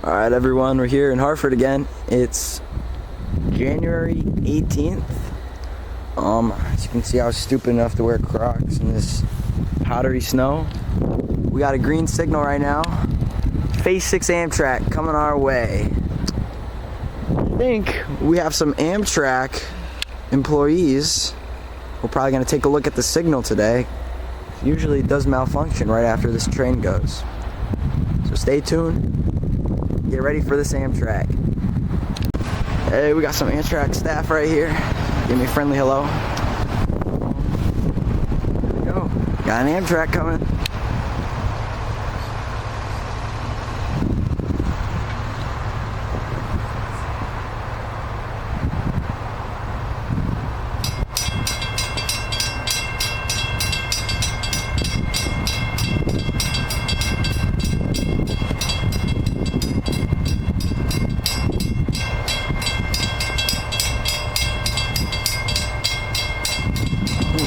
Alright everyone, we're here in Hartford again. It's January 18th. As you can see, I was stupid enough to wear Crocs in this powdery snow. We got a green signal right now. Phase 6 AMTRAK coming our way. I think we have some AMTRAK employees. We're probably going to take a look at the signal today. Usually it does malfunction right after this train goes. So stay tuned. Get ready for this AMTRAK. Hey, we got some AMTRAK staff right here. Give me a friendly hello. There we go. Got an AMTRAK coming.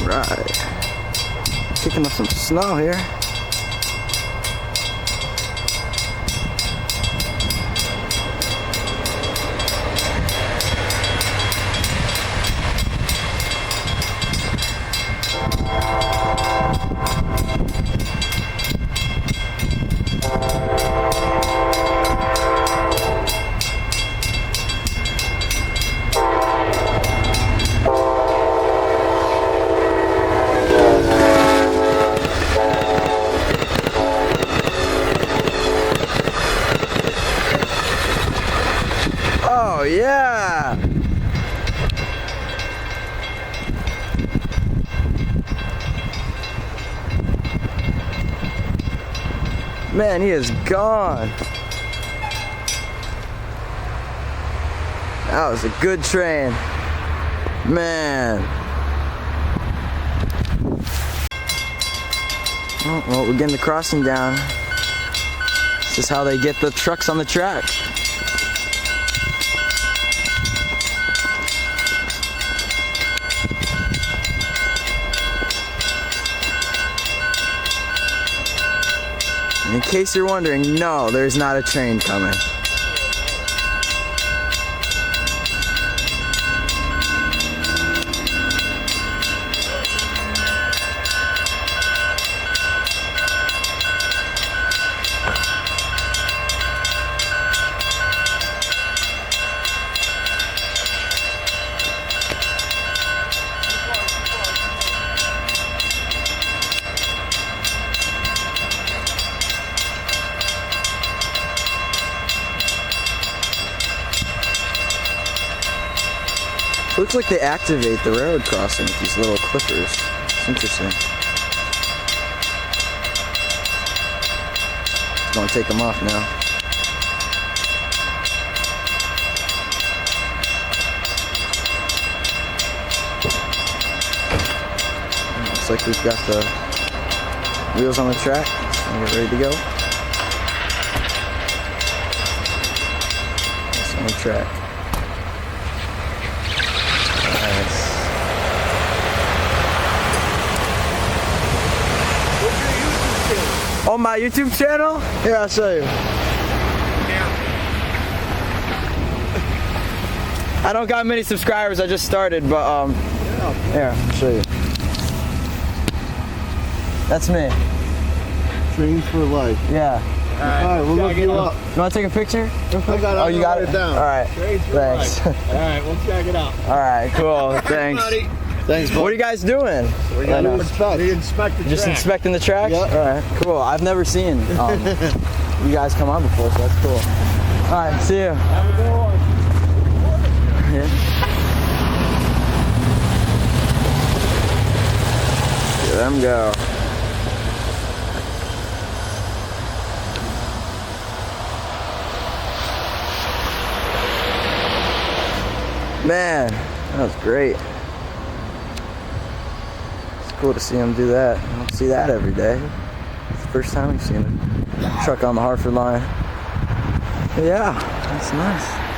Right, kicking up some snow here. Oh yeah! Man, he is gone. That was a good train. Man. Oh, well, we're getting the crossing down. This is how they get the trucks on the track. In case you're wondering, no, there's not a train coming. Looks like they activate the railroad crossing with these little clippers. It's interesting. Just gonna take them off now. Looks like we've got the wheels on the track. So we're ready to go. It's on the track. On my YouTube channel? Here, I'll show you. I don't got many subscribers, I just started, but here, I'll show you. That's me. Trains for life. Yeah. Alright, we'll look you up. You want to take a picture? I got it. Oh, you got it? Down. Alright. Thanks. Alright, we'll check it out. Alright, cool. Thanks. Thanks, What are you guys doing? We're gonna inspect the Just track. inspecting the tracks? Yep. Alright, cool. I've never seen you guys come on before, so that's cool. Alright, see you. Have a good one. Yeah. Let them go. Man, that was great. It's cool to see him do that. I don't see that every day. It's the first time we've seen a truck on the Hartford line. But yeah, that's nice.